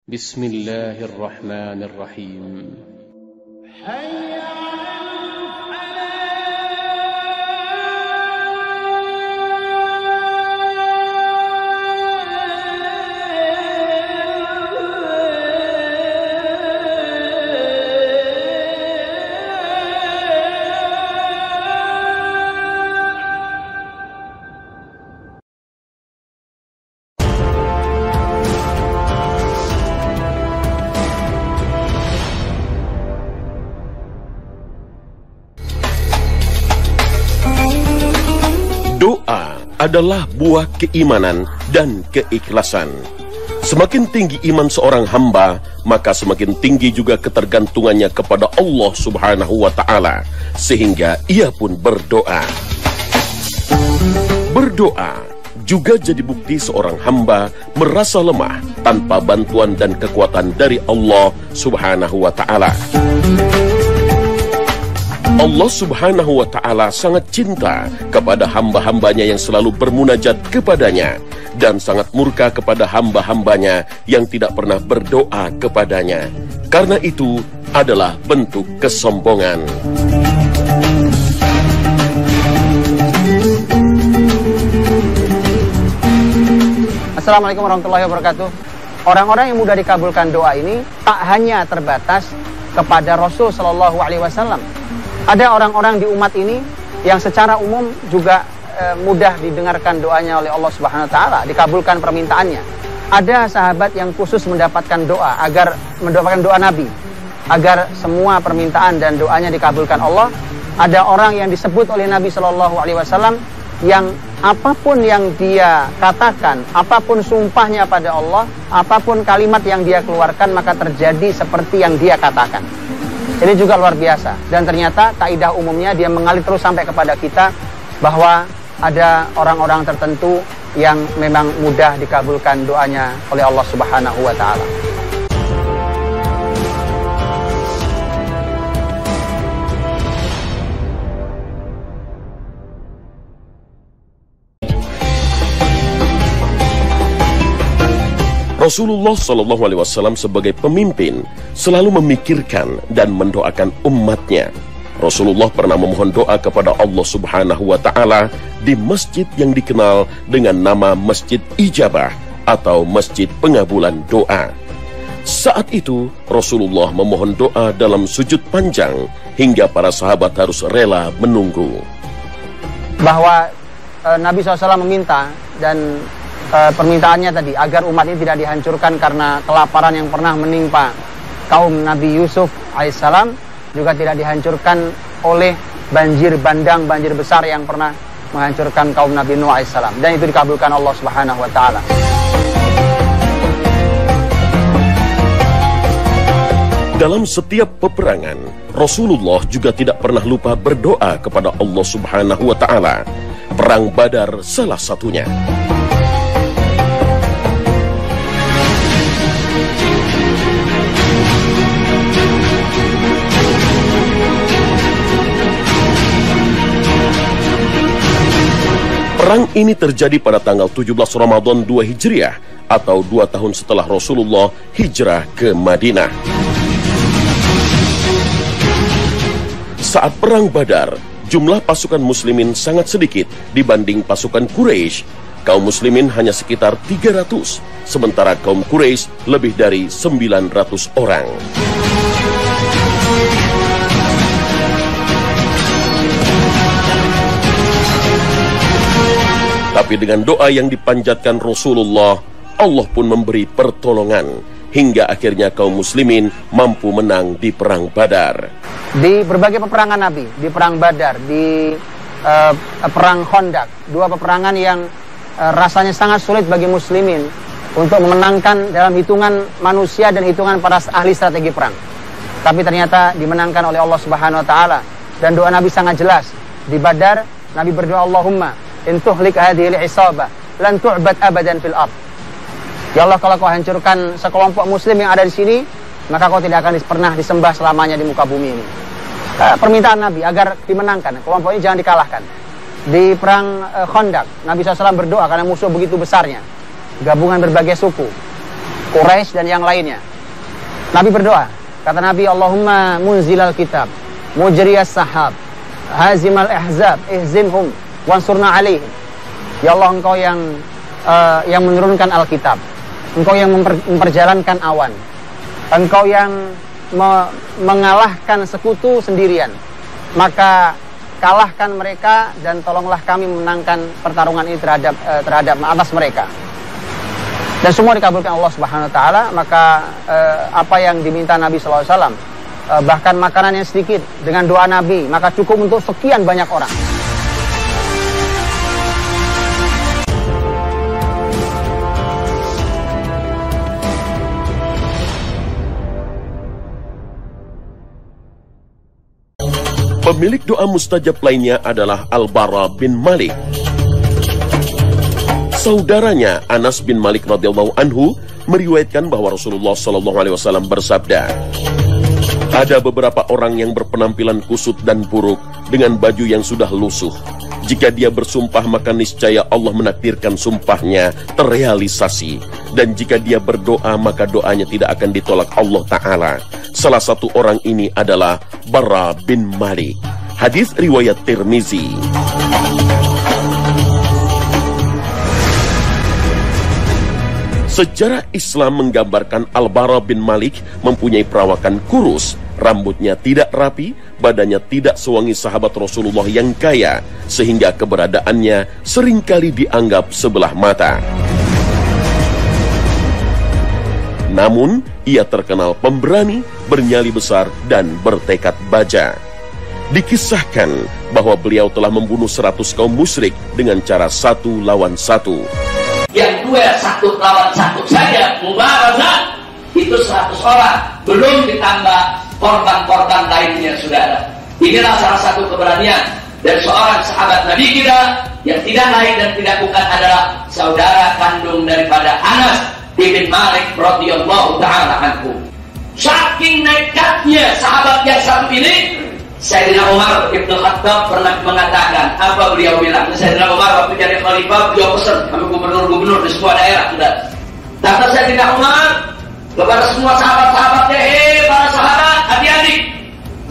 Bismillahirrahmanirrahim. Doa adalah buah keimanan dan keikhlasan. Semakin tinggi iman seorang hamba, maka semakin tinggi juga ketergantungannya kepada Allah Subhanahu wa Ta'ala, sehingga ia pun berdoa. Berdoa juga jadi bukti seorang hamba merasa lemah tanpa bantuan dan kekuatan dari Allah Subhanahu wa Ta'ala. Allah Subhanahu wa Ta'ala sangat cinta kepada hamba-hambanya yang selalu bermunajat kepadanya, dan sangat murka kepada hamba-hambanya yang tidak pernah berdoa kepadanya. Karena itu adalah bentuk kesombongan. Assalamualaikum warahmatullahi wabarakatuh. Orang-orang yang mudah dikabulkan doa ini tak hanya terbatas kepada Rasul Shallallahu Alaihi Wasallam. Ada orang-orang di umat ini yang secara umum juga mudah didengarkan doanya oleh Allah Subhanahu Wa Taala, dikabulkan permintaannya. Ada sahabat yang khusus mendapatkan doa agar mendapatkan doa Nabi, agar semua permintaan dan doanya dikabulkan Allah. Ada orang yang disebut oleh Nabi Shallallahu Alaihi Wasallam yang apapun yang dia katakan, apapun sumpahnya pada Allah, apapun kalimat yang dia keluarkan, maka terjadi seperti yang dia katakan. Ini juga luar biasa. Dan ternyata kaidah umumnya dia mengalir terus sampai kepada kita, bahwa ada orang-orang tertentu yang memang mudah dikabulkan doanya oleh Allah Subhanahu wa Ta'ala. Rasulullah Shallallahu Alaihi Wasallam sebagai pemimpin selalu memikirkan dan mendoakan umatnya. Rasulullah pernah memohon doa kepada Allah Subhanahu wa Ta'ala di masjid yang dikenal dengan nama Masjid Ijabah atau Masjid Pengabulan Doa. Saat itu Rasulullah memohon doa dalam sujud panjang hingga para sahabat harus rela menunggu. Bahwa Nabi SAW meminta, dan permintaannya tadi agar umat ini tidak dihancurkan karena kelaparan yang pernah menimpa kaum Nabi Yusuf alaihissalam, juga tidak dihancurkan oleh banjir bandang, banjir besar yang pernah menghancurkan kaum Nabi Nuh alaihissalam, dan itu dikabulkan Allah Subhanahu wa Ta'ala. Dalam setiap peperangan, Rasulullah juga tidak pernah lupa berdoa kepada Allah Subhanahu wa Ta'ala. Perang Badar salah satunya. Perang ini terjadi pada tanggal 17 Ramadan 2 Hijriah atau 2 tahun setelah Rasulullah hijrah ke Madinah. Saat Perang Badar, jumlah pasukan muslimin sangat sedikit dibanding pasukan Quraisy. Kaum muslimin hanya sekitar 300, sementara kaum Quraisy lebih dari 900 orang. Tapi dengan doa yang dipanjatkan Rasulullah, Allah pun memberi pertolongan hingga akhirnya kaum muslimin mampu menang di Perang Badar. Di berbagai peperangan Nabi, di Perang Badar, di Perang Khandaq, dua peperangan yang rasanya sangat sulit bagi muslimin untuk memenangkan dalam hitungan manusia dan hitungan para ahli strategi perang. Tapi ternyata dimenangkan oleh Allah Subhanahu wa Ta'ala, dan doa Nabi sangat jelas. Di Badar, Nabi berdoa, Allahumma in tuhlik hadhil isabah lan tu'bad abadan fil ard. Ya Allah, kalau kau hancurkan sekelompok muslim yang ada di sini, maka kau tidak akan pernah disembah selamanya di muka bumi ini. Permintaan Nabi agar dimenangkan, kelompok ini jangan dikalahkan. Di perang Khandaq, Nabi SAW berdoa karena musuh begitu besarnya, gabungan berbagai suku. Quraisy dan yang lainnya. Nabi berdoa, kata Nabi, Allahumma munzilal kitab, mujriyas sahab, hazimal ahzab, ihzimhum, wansurna alaihim. Ya Allah, engkau yang menurunkan Alkitab, engkau yang memperjalankan awan, engkau yang mengalahkan sekutu sendirian, maka kalahkan mereka dan tolonglah kami memenangkan pertarungan ini terhadap atas mereka. Dan semua dikabulkan Allah Subhanahu wa taala. Maka apa yang diminta Nabi sallallahu alaihi wasallam, bahkan makanan yang sedikit dengan doa Nabi, maka cukup untuk sekian banyak orang. Pemilik doa mustajab lainnya adalah Al-Bara bin Malik. Saudaranya Anas bin Malik radhiyallahu anhu meriwayatkan bahwa Rasulullah sallallahu alaihi wasallam bersabda, ada beberapa orang yang berpenampilan kusut dan buruk dengan baju yang sudah lusuh. Jika dia bersumpah, maka niscaya Allah menakdirkan sumpahnya terrealisasi. Dan jika dia berdoa, maka doanya tidak akan ditolak Allah Ta'ala. Salah satu orang ini adalah Bara bin Malik. Hadis riwayat Tirmizi. Sejarah Islam menggambarkan Al-Bara bin Malik mempunyai perawakan kurus, rambutnya tidak rapi, badannya tidak sewangi sahabat Rasulullah yang kaya, sehingga keberadaannya seringkali dianggap sebelah mata. Namun, ia terkenal pemberani, bernyali besar, dan bertekad baja. Dikisahkan bahwa beliau telah membunuh 100 kaum musyrik dengan cara 1 lawan 1. Yang duel 1 lawan 1 saja, mubarazah, itu 100 orang. Belum ditambah korban-korban lainnya, saudara. Inilah salah satu keberanian dan seorang sahabat Nabi kita yang tidak lain dan tidak bukan adalah saudara kandung daripada Anas bin Malik radhiyallahu taala anhu. Saking nekatnya sahabat yang satu ini, Sayyidina Umar Ibn Khattab pernah mengatakan, apa beliau bilang? Sayyidina Umar waktu jadi khalifah, beliau pesan kami gubernur-gubernur di semua daerah, sudah. Kata Sayyidina Umar kepada semua sahabat-sahabatnya, para sahabat, adik-adik,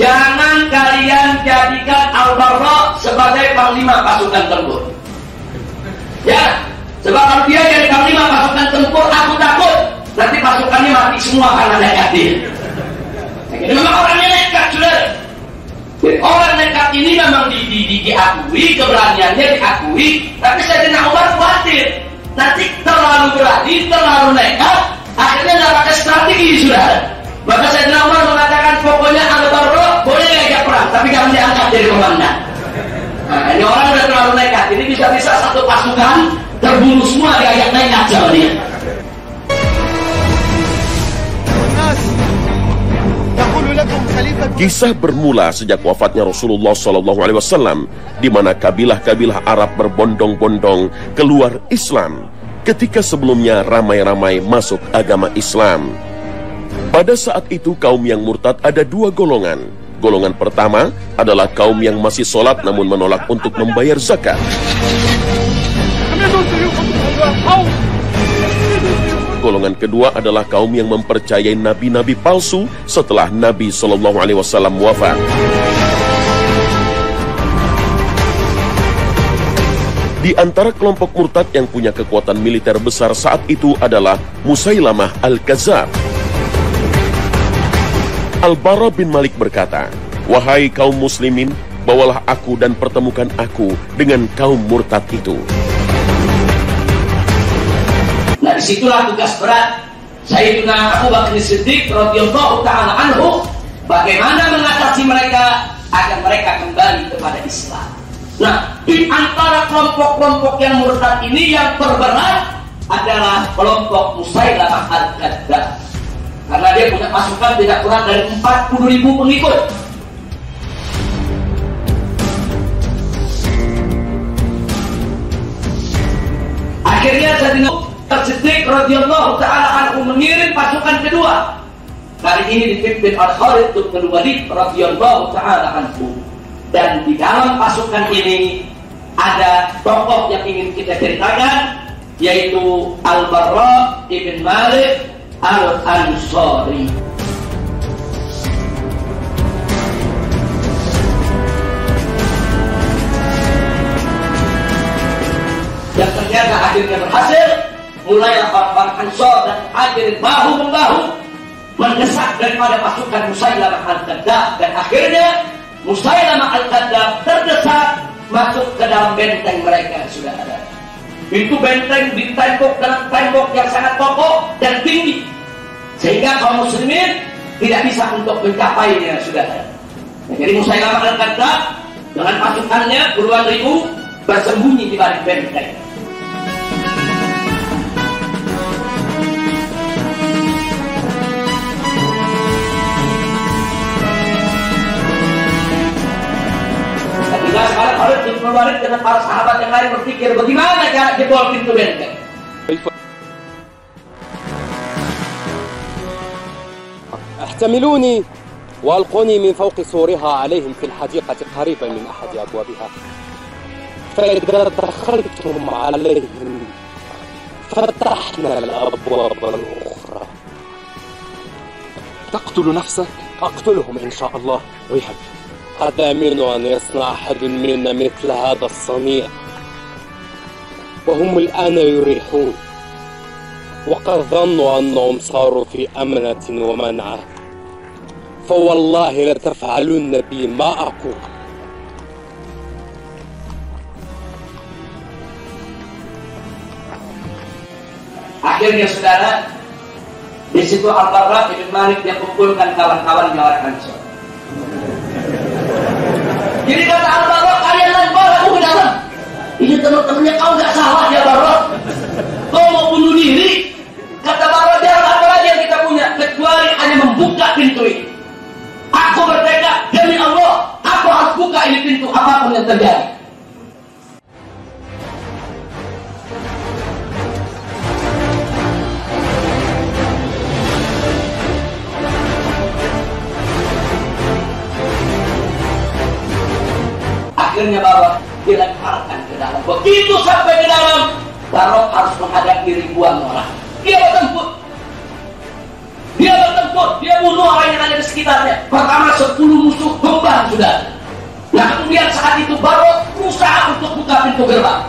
jangan kalian jadikan Al-Bara sebagai panglima pasukan tempur. Ya, sebab kalau dia jadi panglima pasukan tempur, aku takut nanti pasukannya mati semua karena nekat dia. Ini memang orangnya nekat, sudah. Orang nekat ini memang diakui, keberaniannya diakui, tapi Sayyidina Umar khawatir nanti terlalu berani, terlalu nekat, akhirnya nggak pakai strategi, sudah. Maka Sayyidina Umar mengatakan, pokoknya Al-Bara boleh diajak perang, tapi jangan diangkat jadi komandan. Nah, ini orang udah terlalu nekat, ini bisa-bisa satu pasukan terbunuh semua diajak nekat sama dia. Kisah bermula sejak wafatnya Rasulullah SAW, di mana kabilah-kabilah Arab berbondong-bondong keluar Islam, ketika sebelumnya ramai-ramai masuk agama Islam. Pada saat itu kaum yang murtad ada 2 golongan. Golongan pertama adalah kaum yang masih sholat namun menolak untuk membayar zakat. Golongan kedua adalah kaum yang mempercayai nabi-nabi palsu setelah Nabi SAW wafat. Di antara kelompok murtad yang punya kekuatan militer besar saat itu adalah Musailamah Al-Kadzab. Al-Bara bin Malik berkata, wahai kaum muslimin, bawalah aku dan pertemukan aku dengan kaum murtad itu. Nah, disitulah tugas berat Sayyidina Abu Bakar Siddiq radhiyallahu taala anhu, bagaimana mengatasi mereka agar mereka kembali kepada Islam. Nah, di antara kelompok-kelompok yang murtad ini yang terberat adalah kelompok Musailamah Al-Kadzab, karena dia punya pasukan tidak kurang dari 40.000 pengikut. Akhirnya Sayyidina Siddiq radhiyallahu taala anhu mengirim pasukan kedua. Kali ini dipimpin oleh Khalid bin Walid radhiyallahu taala anhu. Dan di dalam pasukan ini ada tokoh yang ingin kita ceritakan, yaitu Al-Bara bin Malik Al-Ansari. Dan ternyata akhirnya berhasil. Mulailah orang-orang Ansor dan Muhajirin bahu-membahu mendesak daripada pasukan Musailamah Al-Kadzdzab, dan akhirnya Musailamah Al-Kadzdzab terdesak masuk ke dalam benteng mereka. Sudah ada itu benteng ditembok dengan tembok yang sangat kokoh dan tinggi, sehingga kaum muslimin tidak bisa untuk mencapainya. Sudah ada. Jadi Musailamah Al-Kadzdzab dengan pasukannya puluhan ribu bersembunyi di balik benteng. Sekarang Khalid bin Walid dengan para sahabat yang lain berpikir bagaimana cara jebol pintu benteng. احتملوني والقوني من فوق سورها عليهم في الحديقة قريبا من أحد أبوابها، فإذا دخلتم عليهم فتحنا الأبواب الأخرى. تقتل نفسك؟ أقتلهم إن شاء الله. ويحب قد أمن أن يصنع أحد منا مثل هذا الصنيع وهم الآن يريحون، وقد ظنوا أنهم صاروا في أمنة ومنعة، فوالله لتفعلن بي ما أقول. Akhirnya saudara, di situ Al-Barra bin Malik dia kumpulkan kawan-kawan orang Ansor. Jadi kata Al-Barra, kalian lempar aku ke dalam. Ini teman-temannya kau nggak salah ya Barra. Kau mau bunuh diri? Kata Barra, jangan apa lagi yang kita punya kecuali hanya membuka pintu ini. Aku bertekad demi Allah, aku harus buka ini pintu apapun yang terjadi. Akhirnya Barra dilemparkan ke dalam. Begitu sampai ke dalam, Barra harus menghadapi ribuan orang. Dia bertempur, dia bunuh orang yang ada di sekitarnya. Pertama 10 musuh tumbang sudah. Nah kemudian saat itu Barra berusaha untuk buka pintu gerbang.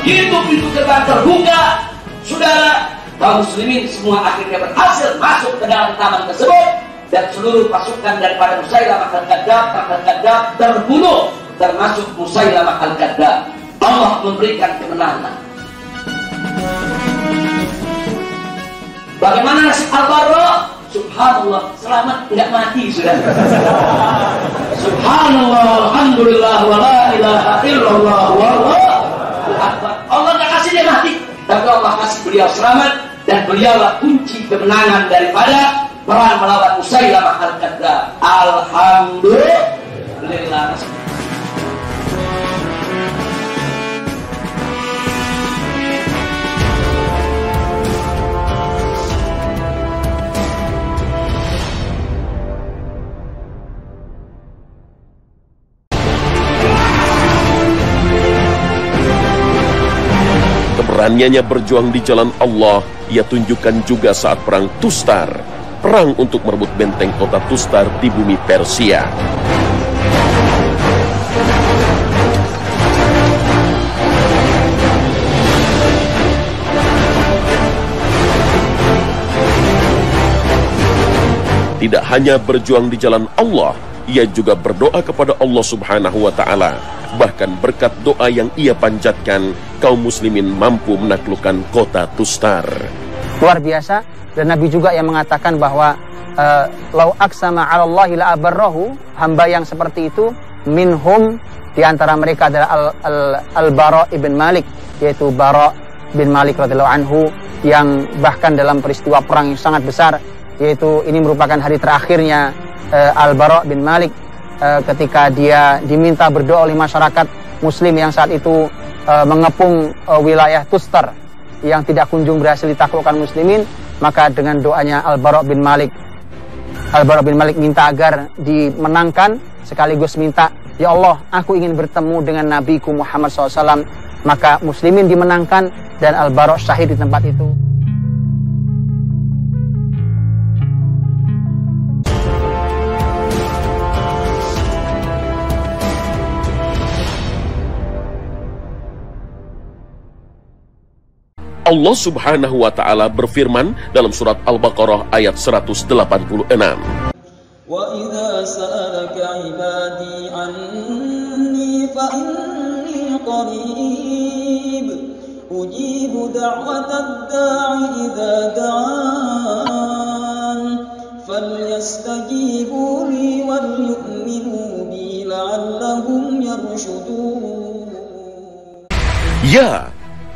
Begitu pintu gerbang terbuka, saudara, kaum muslimin semua akhirnya berhasil masuk ke dalam taman tersebut, dan seluruh pasukan daripada Musailamah Al-Kadzdzab terbunuh, termasuk Musailamah Al-Kadzdzab. Allah memberikan kemenangan. Bagaimana nasib Al-Barra? Subhanallah, selamat tidak mati sudah. Subhanallah, alhamdulillah, wa la ilaha illallah, wallahu akbar. Allah tidak kasih dia mati, tapi Allah kasih beliau selamat, dan beliaulah kunci kemenangan daripada perang melawan Musailamah Al-Kadzdzab. Alhamdulillah. Keberaniannya berjuang di jalan Allah ia tunjukkan juga saat perang Tustar, perang untuk merebut benteng kota Tustar di bumi Persia. Tidak hanya berjuang di jalan Allah, ia juga berdoa kepada Allah Subhanahu wa Ta'ala. Bahkan berkat doa yang ia panjatkan, kaum muslimin mampu menaklukkan kota Tustar. Luar biasa. Dan Nabi juga yang mengatakan bahwa lau aqsama 'ala Allahi la abarrahu, hamba yang seperti itu minhum, di antara mereka adalah Al-Bara bin Malik, yaitu Bara bin Malik radhiyallahu anhu, yang bahkan dalam peristiwa perang yang sangat besar, yaitu ini merupakan hari terakhirnya Al-Bara bin Malik, ketika dia diminta berdoa oleh masyarakat muslim yang saat itu mengepung wilayah Tustar yang tidak kunjung berhasil ditaklukkan muslimin, maka dengan doanya Al-Bara' bin Malik minta agar dimenangkan, sekaligus minta, ya Allah, aku ingin bertemu dengan Nabiku Muhammad SAW. Maka muslimin dimenangkan dan Al-Bara' syahid di tempat itu. Allah Subhanahu wa Ta'ala berfirman dalam surat Al-Baqarah ayat 186. Wa idza sa'alaka 'ibadi 'anni fa inni qarib ujibu da'watad da'i idza da'an falyastajibu li wal yu'minu bi la'allahum yarshudun. Ya,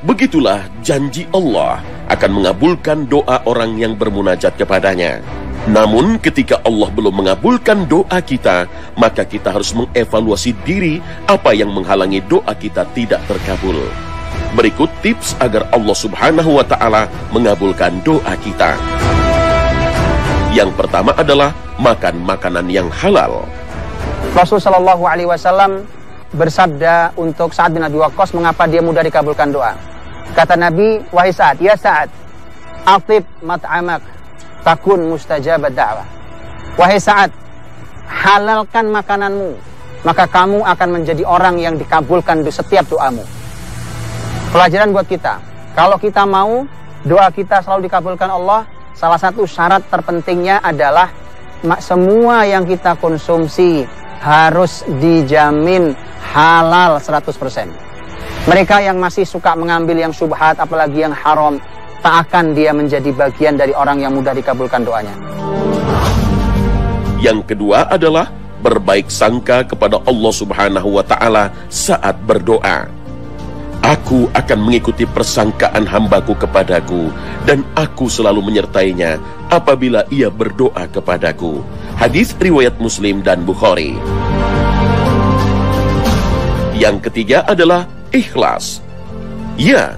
begitulah janji Allah akan mengabulkan doa orang yang bermunajat kepadanya. Namun ketika Allah belum mengabulkan doa kita, maka kita harus mengevaluasi diri apa yang menghalangi doa kita tidak terkabul. Berikut tips agar Allah Subhanahu wa Ta'ala mengabulkan doa kita. Yang pertama adalah makan makanan yang halal. Rasulullah SAW bersabda untuk Sa'ad bin Abi Waqqas mengapa dia mudah dikabulkan doa. Kata Nabi, wahai Sa'ad, ya Sa'ad, atib mat'amak, takun mustajabad da'wah. Wahai Sa'ad, halalkan makananmu, maka kamu akan menjadi orang yang dikabulkan di setiap doamu. Pelajaran buat kita, kalau kita mau doa kita selalu dikabulkan Allah, salah satu syarat terpentingnya adalah semua yang kita konsumsi harus dijamin halal 100%. Mereka yang masih suka mengambil yang syubhat, apalagi yang haram, tak akan dia menjadi bagian dari orang yang mudah dikabulkan doanya. Yang kedua adalah berbaik sangka kepada Allah Subhanahu wa Ta'ala saat berdoa. Aku akan mengikuti persangkaan hambaku kepadaku, dan aku selalu menyertainya apabila ia berdoa kepadaku. Hadis riwayat Muslim dan Bukhari. Yang ketiga adalah ikhlas. Ya,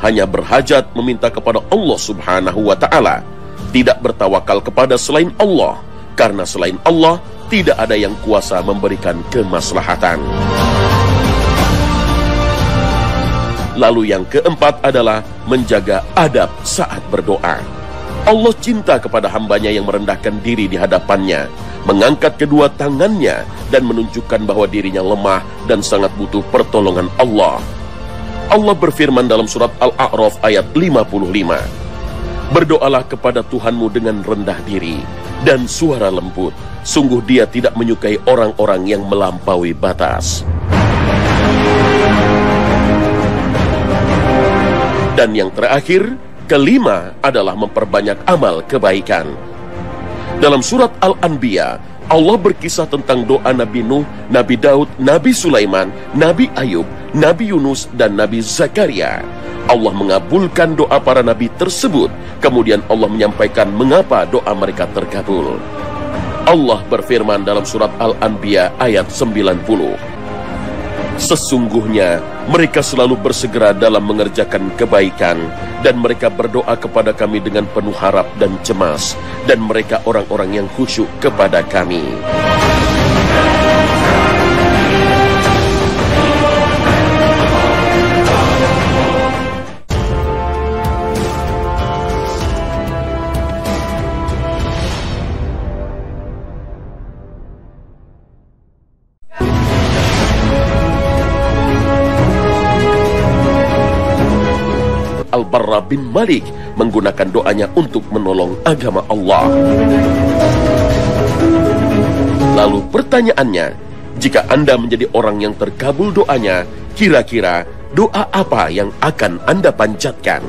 hanya berhajat meminta kepada Allah Subhanahu wa Ta'ala, tidak bertawakal kepada selain Allah, karena selain Allah tidak ada yang kuasa memberikan kemaslahatan. Lalu yang keempat adalah menjaga adab saat berdoa. Allah cinta kepada hambanya yang merendahkan diri di hadapannya, mengangkat kedua tangannya dan menunjukkan bahwa dirinya lemah dan sangat butuh pertolongan Allah. Allah berfirman dalam surat Al-A'raf ayat 55, berdoalah kepada Tuhanmu dengan rendah diri dan suara lembut, sungguh dia tidak menyukai orang-orang yang melampaui batas. Dan yang terakhir, kelima adalah memperbanyak amal kebaikan. Dalam surat Al-Anbiya, Allah berkisah tentang doa Nabi Nuh, Nabi Daud, Nabi Sulaiman, Nabi Ayub, Nabi Yunus, dan Nabi Zakaria. Allah mengabulkan doa para nabi tersebut. Kemudian Allah menyampaikan mengapa doa mereka terkabul. Allah berfirman dalam surat Al-Anbiya ayat 90. Sesungguhnya mereka selalu bersegera dalam mengerjakan kebaikan, dan mereka berdoa kepada kami dengan penuh harap dan cemas, dan mereka orang-orang yang khusyuk kepada kami. Al-Bara' bin Malik menggunakan doanya untuk menolong agama Allah. Lalu pertanyaannya, jika Anda menjadi orang yang terkabul doanya, kira-kira doa apa yang akan Anda panjatkan?